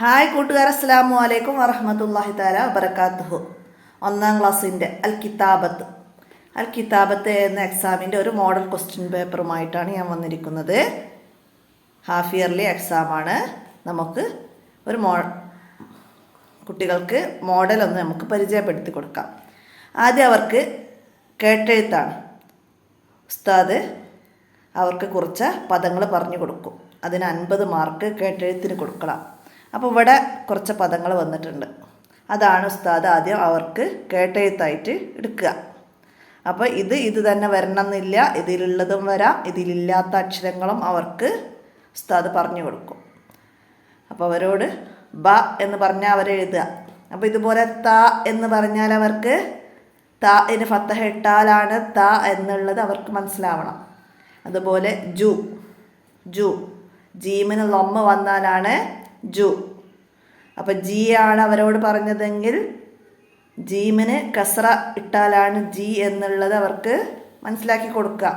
Hi കൂട്ടുകാർ, അസ്സലാമു അലൈക്കും വറഹ്മത്തുള്ളാഹി തആല വബറകാതുഹു. ഒന്നാം ക്ലാസ്സിൻ്റെ അൽ കിതാബത്ത് എന്ന എക്സാമിൻ്റെ ഒരു മോഡൽ ക്വസ്റ്റ്യൻ പേപ്പറുമായിട്ടാണ് ഞാൻ വന്നിരിക്കുന്നത്. ഹാഫ് ഇയർലി എക്സാമാണ്. നമുക്ക് ഒരു കുട്ടികൾക്ക് മോഡലൊന്ന് നമുക്ക് പരിചയപ്പെടുത്തി കൊടുക്കാം. ആദ്യം അവർക്ക് കേട്ടെഴുത്താണ്. ഉസ്താദ് അവർക്ക് കുറച്ച് പദങ്ങൾ പറഞ്ഞു കൊടുക്കും. അതിന് 50 മാർക്ക് കേട്ടെഴുത്തിന് കൊടുക്കണം. അപ്പോൾ ഇവിടെ കുറച്ച് പദങ്ങൾ വന്നിട്ടുണ്ട്. അതാണ് ഉസ്താദ് ആദ്യം അവർക്ക് കേട്ടെഴുത്തായിട്ട് എടുക്കുക. അപ്പോൾ ഇത് തന്നെ വരണമെന്നില്ല, ഇതിലുള്ളതും വരാം, ഇതിലില്ലാത്ത അക്ഷരങ്ങളും അവർക്ക് ഉസ്താദ് പറഞ്ഞു കൊടുക്കും. അപ്പോൾ അവരോട് ബ എന്ന് പറഞ്ഞാൽ അവരെഴുതുക. അപ്പോൾ ഇതുപോലെ ത എന്ന് പറഞ്ഞാൽ അവർക്ക് ഇന് ഫത്തഹ ഇട്ടാലാണ് ത എന്നുള്ളത് അവർക്ക് മനസ്സിലാവണം. അതുപോലെ ജു ജീമിന് ലൊമ്മ വന്നാലാണ് ജു. അപ്പം ജി ആണ് അവരോട് പറഞ്ഞതെങ്കിൽ ജീമിന് കസ്ര ഇട്ടാലാണ് ജി എന്നുള്ളത് അവർക്ക് മനസ്സിലാക്കി കൊടുക്കുക.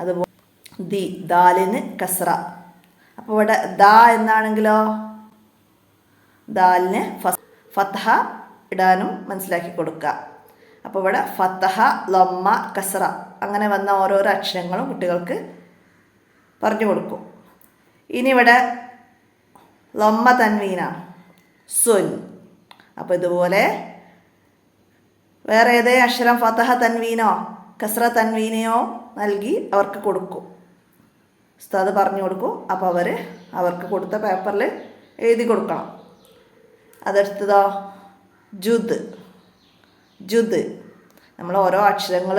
അതുപോലെ ദാലിന് കസ്ര. അപ്പോൾ ഇവിടെ ദ എന്നാണെങ്കിലോ ദാലിന് ഫത്തഹ ഇടാനും മനസ്സിലാക്കി കൊടുക്കുക. അപ്പോൾ ഇവിടെ ഫത്തഹ ലൊമ്മ കസ്ര അങ്ങനെ വന്ന ഓരോരോ അക്ഷരങ്ങളും കുട്ടികൾക്ക് പറഞ്ഞു കൊടുക്കും. ഇനി ഇവിടെ ലൊമ്മ തൻവീന സുൻ. അപ്പോൾ ഇതുപോലെ വേറെ ഏതേ അക്ഷരം ഫത്തഹ തൻവീനോ കസ്ര തൻവീനയോ നൽകി അവർക്ക് കൊടുക്കും. ഉസ്താദ് പറഞ്ഞു കൊടുക്കും. അപ്പോൾ അവർക്ക് കൊടുത്ത പേപ്പറിൽ എഴുതി കൊടുക്കണം. അതെടുത്തതോ ജുദ്. നമ്മൾ ഓരോ അക്ഷരങ്ങൾ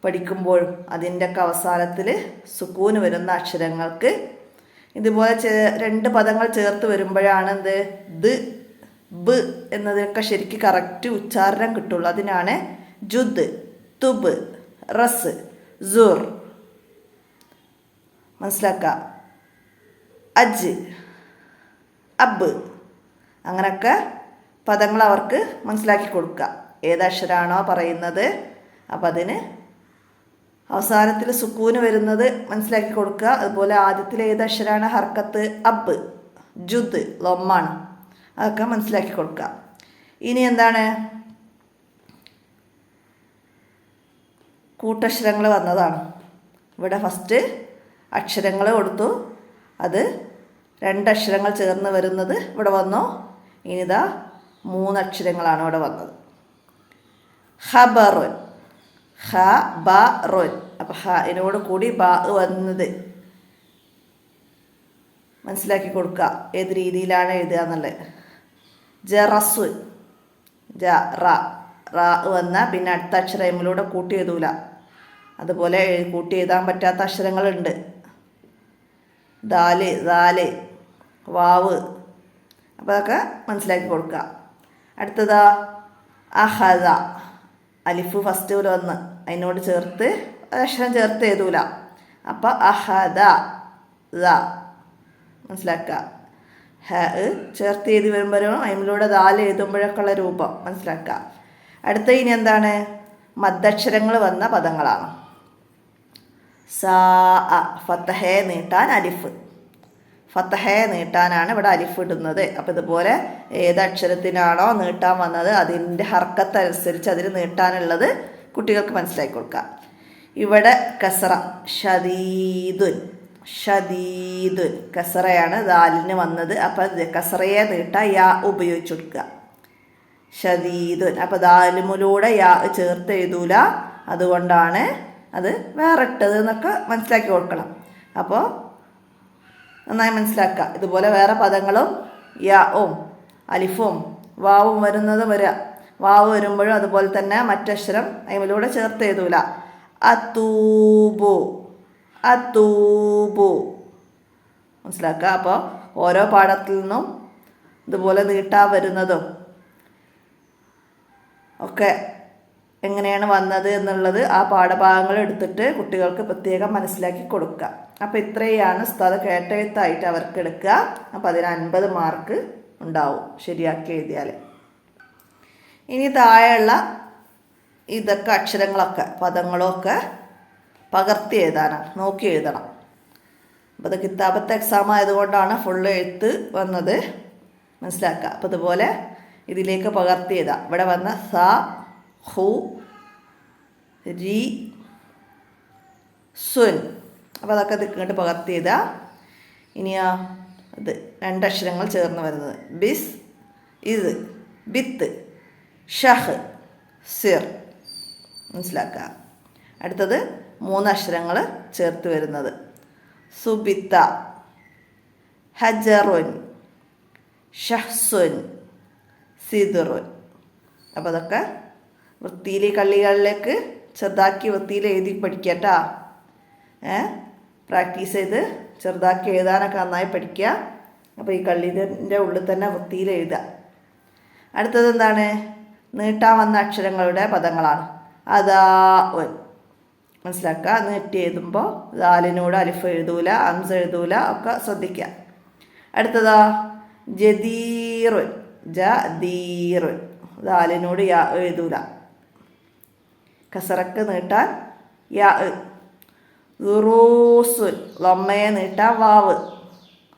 പഠിക്കുമ്പോഴും അതിൻ്റെയൊക്കെ അവസാനത്തിൽ സുക്കൂന് വരുന്ന അക്ഷരങ്ങൾക്ക് ഇതുപോലെ 2 പദങ്ങൾ ചേർത്ത് വരുമ്പോഴാണ് ബ് എന്നതിനൊക്കെ ശരിക്കും കറക്റ്റ് ഉച്ചാരണം കിട്ടുള്ളൂ. അതിനാണ് ജുദ്, തുബ്, റസ്, സുർ. മനസ്സിലാക്കുക. അജ്, അബ് അങ്ങനെയൊക്കെ പദങ്ങൾ അവർക്ക് മനസ്സിലാക്കി കൊടുക്കുക. ഏതക്ഷരാണോ പറയുന്നത് അപ്പം അതിന് അവസാനത്തിൽ സുക്കൂന് വരുന്നത് മനസ്സിലാക്കി കൊടുക്കുക. അതുപോലെ ആദ്യത്തിൽ ഏതക്ഷരാണ് ഹർക്കത്ത് അബ്, ജുദ് ലൊമ്മാണ്, അതൊക്കെ മനസ്സിലാക്കി കൊടുക്കുക. ഇനി എന്താണ് കൂട്ടക്ഷരങ്ങൾ വന്നതാണ്. ഇവിടെ ഫസ്റ്റ് അക്ഷരങ്ങൾ കൊടുത്തു. അത് 2 അക്ഷരങ്ങൾ ചേർന്ന് വരുന്നത് ഇവിടെ വന്നു. ഇനിതാ 3 അക്ഷരങ്ങളാണ് ഇവിടെ വന്നത്. ഖബറുൻ, ഹ ബ റോൻ. അപ്പം ഹ ഇതിനോട് കൂടി ബ വന്നത് മനസ്സിലാക്കി കൊടുക്കുക. ഏത് രീതിയിലാണ് എഴുതുക എന്നുള്ളത്. ജറസുൻ, റ വന്ന പിന്നെ അടുത്ത അക്ഷരം എമ്മിലൂടെ കൂട്ടി എഴുതൂല. അതുപോലെ കൂട്ടി എഴുതാൻ പറ്റാത്ത അക്ഷരങ്ങളുണ്ട്. ദാല്, വാവ്. അപ്പോൾ അതൊക്കെ മനസ്സിലാക്കി കൊടുക്കുക. അടുത്തതാ അഹദ, അലിഫ് ഫസ്റ്റ് വന്ന് അതിനോട് ചേർത്ത് അക്ഷരം ചേർത്ത് എഴുതൂല. അപ്പം അഹദ മനസ്സിലാക്കുക. ഹ ചേർത്ത് എഴുതി വരുമ്പോഴും അതിലൂടെ ദാൽ എഴുതുമ്പോഴൊക്കെ ഉള്ള രൂപം മനസ്സിലാക്കുക. അടുത്ത ഇനി എന്താണ് മദ്ദക്ഷരങ്ങൾ വന്ന പദങ്ങളാണ്. സാ ഫത്തഹേ നീട്ടാൻ അലിഫ്, ഫത്തഹേ നീട്ടാനാണ് ഇവിടെ അലിഫ് ഇടുന്നത്. അപ്പം ഇതുപോലെ ഏത് അക്ഷരത്തിനാണോ നീട്ടാൻ വന്നത് അതിൻ്റെ ഹർക്കത്ത് അനുസരിച്ച് അതിന് നീട്ടാനുള്ളത് കുട്ടികൾക്ക് മനസ്സിലാക്കി കൊടുക്കുക. ഇവിടെ കസറ ഷദീദുൻ കസറയാണ് ദാലിന് വന്നത്. അപ്പം കസറയെ നീട്ടാൻ യാ ഉപയോഗിച്ച് കൊടുക്കുക. ഷദീദുൻ. അപ്പം ദാലിമിലൂടെ യാ ചേർത്ത് എഴുതൂല, അതുകൊണ്ടാണ് അത് വേറിട്ടത് എന്നൊക്കെ മനസ്സിലാക്കി കൊടുക്കണം. അപ്പോൾ നന്നായി മനസ്സിലാക്കുക. ഇതുപോലെ വേറെ പദങ്ങളും യാവും അലിഫും വാവും വരുന്നത് വരിക. വാവ് വരുമ്പോഴും അതുപോലെ തന്നെ മറ്റക്ഷരം അതിലൂടെ ചേർത്ത് എഴുതൂല. അത്തൂബു മനസ്സിലാക്കുക. അപ്പോൾ ഓരോ പാഠത്തിൽ നിന്നും ഇതുപോലെ നീട്ടാ വരുന്നതും ഒക്കെ എങ്ങനെയാണ് വന്നത് എന്നുള്ളത് ആ പാഠഭാഗങ്ങൾ എടുത്തിട്ട് കുട്ടികൾക്ക് പ്രത്യേകം മനസ്സിലാക്കി കൊടുക്കുക. അപ്പോൾ ഇത്രയാണ് ഉസ്താദ് കേട്ടെഴുത്തായിട്ട് അവർക്ക് എടുക്കുക. അപ്പോൾ അതിന് 50 മാർക്ക് ഉണ്ടാവും ശരിയാക്കി എഴുതിയാൽ. ഇനി താഴെയുള്ള ഇതൊക്കെ അക്ഷരങ്ങളൊക്കെ പദങ്ങളൊക്കെ പകർത്തി എഴുതാനാണ്, നോക്കി എഴുതണം. അപ്പോൾ അത് കിതാബത്തെ എക്സാം ആയതുകൊണ്ടാണ് ഫുള്ള് എഴുത്ത് വന്നത്, മനസ്സിലാക്കുക. അപ്പോൾ ഇതുപോലെ ഇതിലേക്ക് പകർത്തിയതാ. ഇവിടെ വന്ന സ, ഹു, രി, സുൻ. അപ്പോൾ അതൊക്കെ ഇങ്ങോട്ട് പകർത്തിയതാ. ഇനിയാ ഇത് 2 അക്ഷരങ്ങൾ ചേർന്ന് വരുന്നത് ബിസ്, ഇത്, ബിത്ത്, ഷഹ്, സിർ, മനസ്സിലാക്കുക. അടുത്തത് 3 അക്ഷരങ്ങൾ ചേർത്ത് വരുന്നത് സുബിത്ത, ഹജറുൻ, ഷഹ്സുൻ, സിദുറുൻ. അപ്പോൾ അതൊക്കെ വൃത്തിയിൽ കള്ളികളിലേക്ക് ചെറുതാക്കി വൃത്തിയിൽ എഴുതി പഠിക്കട്ടാ. പ്രാക്ടീസ് ചെയ്ത് ചെറുതാക്കി എഴുതാനൊക്കെ നന്നായി പഠിക്കുക. അപ്പോൾ ഈ കള്ളിൻ്റെ ഉള്ളിൽ തന്നെ വൃത്തിയിൽ എഴുതുക. അടുത്തത് എന്താണ്? നീട്ടാൻ വന്ന അക്ഷരങ്ങളുടെ പദങ്ങളാണ്. അതാ ഒൻ, മനസ്സിലാക്കുക. നീട്ടി എഴുതുമ്പോൾ ദാലിനോട് അലിഫ് എഴുതൂല, അംസ എഴുതൂല, ഒക്കെ ശ്രദ്ധിക്കുക. അടുത്തതാ ജദീറുൻ, ജദീറുൻ, ദാലിനോട് യാ എഴുതൂല. കസറക്ക് നീട്ടാൻ യാ. ദുറൂസുൻ, ലമ്മയെ നീട്ടാൻ വാവ്.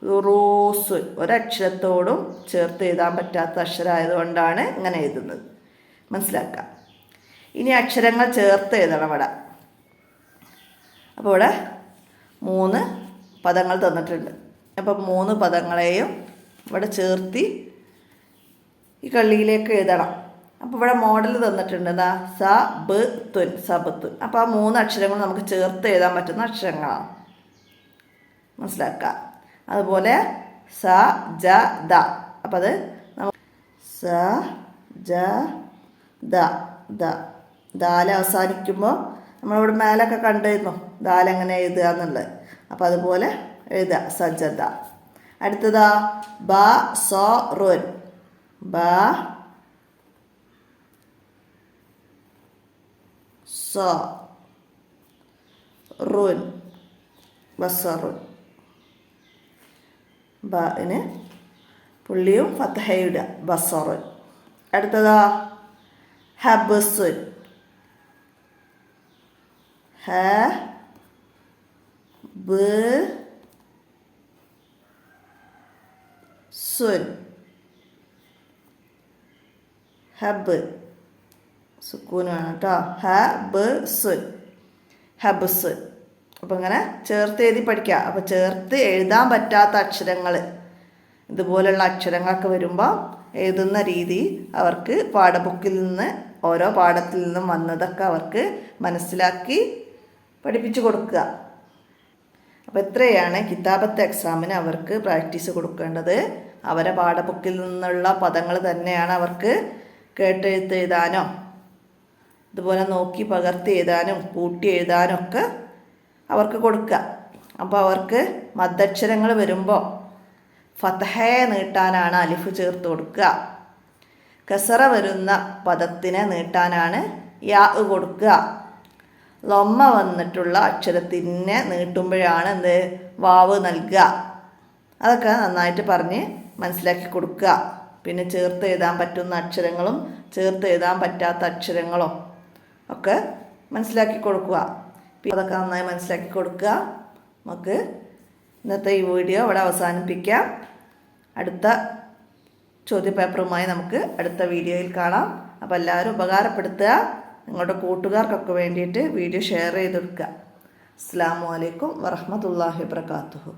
ദുറൂസുൻ, ഒരക്ഷരത്തോടും ചേർത്ത് എഴുതാൻ പറ്റാത്ത അക്ഷരമായതുകൊണ്ടാണ് ഇങ്ങനെ എഴുതുന്നത്, മനസ്സിലാക്കുക. ഇനി അക്ഷരങ്ങൾ ചേർത്ത് എഴുതണം ഇവിടെ. അപ്പോൾ ഇവിടെ 3 പദങ്ങൾ തന്നിട്ടുണ്ട്. അപ്പം 3 പദങ്ങളെയും ഇവിടെ ചേർത്തി ഈ കള്ളിയിലേക്ക് എഴുതണം. അപ്പോൾ ഇവിടെ മോഡൽ തന്നിട്ടുണ്ട്. എന്താ? സ, ബ്, തുൻ, സബത്തുൻ. അപ്പോൾ ആ 3 അക്ഷരങ്ങൾ നമുക്ക് ചേർത്ത് എഴുതാൻ പറ്റുന്ന അക്ഷരങ്ങളാണ്, മനസ്സിലാക്കുക. അതുപോലെ സ, ജ, ദ. അപ്പം അത് സ, ജ, ദ, ദ. ദാല അവസാനിക്കുമ്പോൾ നമ്മളിവിടെ മേലൊക്കെ കണ്ടിരുന്നു ദാലെങ്ങനെ എഴുതുക എന്നുള്ളത്. അപ്പം അതുപോലെ എഴുതുക, സജദ. അടുത്തതാ ബ, സോ, റുൻ. ബ, സോ, റുൻ, ബസറുൻ. ബന് പുള്ളിയും ഫത്തഹയുടെ ബസറുൻ. അടുത്തതാ ഹബ്സുൻ. ഹ, ബ, സുൻ. ഹബ്, സുക്കൂൻ വേണം കേട്ടോ. ഹ, ബ, സുൻ, ഹബ്സുൻ. അപ്പം ഇങ്ങനെ ചേർത്ത് എഴുതി പഠിക്കുക. അപ്പോൾ ചേർത്ത് എഴുതാൻ പറ്റാത്ത അക്ഷരങ്ങൾ, ഇതുപോലുള്ള അക്ഷരങ്ങളൊക്കെ വരുമ്പോൾ എഴുതുന്ന രീതി അവർക്ക് പാഠബുക്കിൽ നിന്ന്, ഓരോ പാഠത്തിൽ നിന്നും വന്നതൊക്കെ അവർക്ക് മനസ്സിലാക്കി പഠിപ്പിച്ചു കൊടുക്കുക. അപ്പോൾ ഇത്രയാണ് കിതാബത്തെ എക്സാമിന് അവർക്ക് പ്രാക്ടീസ് കൊടുക്കേണ്ടത്. അവരെ പാഠബുക്കിൽ നിന്നുള്ള പദങ്ങൾ തന്നെയാണ് അവർക്ക് കേട്ടെഴുത്ത് എഴുതാനോ ഇതുപോലെ നോക്കി പകർത്തി എഴുതാനും കൂട്ടി എഴുതാനും ഒക്കെ അവർക്ക് കൊടുക്കുക. അപ്പോൾ അവർക്ക് മദ്ദക്ഷരങ്ങൾ വരുമ്പോൾ ഫതഹയെ നീട്ടാനാണ് അലിഫ് ചേർത്ത് കൊടുക്കുക. കസറ വരുന്ന പദത്തിനെ നീട്ടാനാണ് യാ കൊടുക്കുക. ലൊമ്മ വന്നിട്ടുള്ള അക്ഷരത്തിനെ നീട്ടുമ്പോഴാണ് എന്ത് വാവ് നൽകുക. അതൊക്കെ നന്നായിട്ട് പറഞ്ഞ് മനസ്സിലാക്കി കൊടുക്കുക. പിന്നെ ചേർത്ത് എഴുതാൻ പറ്റുന്ന അക്ഷരങ്ങളും ചേർത്ത് എഴുതാൻ പറ്റാത്ത അക്ഷരങ്ങളും ഒക്കെ മനസ്സിലാക്കി കൊടുക്കുക. അതൊക്കെ നന്നായി മനസ്സിലാക്കി കൊടുക്കുക. നമുക്ക് ഇന്നത്തെ ഈ വീഡിയോ ഇവിടെ അവസാനിപ്പിക്കാം. അടുത്ത ചോദ്യപേപ്പറുമായി നമുക്ക് അടുത്ത വീഡിയോയിൽ കാണാം. അപ്പോൾ എല്ലാവരും ഉപകാരപ്പെടുത്തുക. നിങ്ങളുടെ കൂട്ടുകാർക്കൊക്കെ വേണ്ടിയിട്ട് വീഡിയോ ഷെയർ ചെയ്ത് കൊടുക്കുക. അസ്സലാമു അലൈക്കും വറഹ്മത്തുള്ളാഹി വബറകാതുഹു.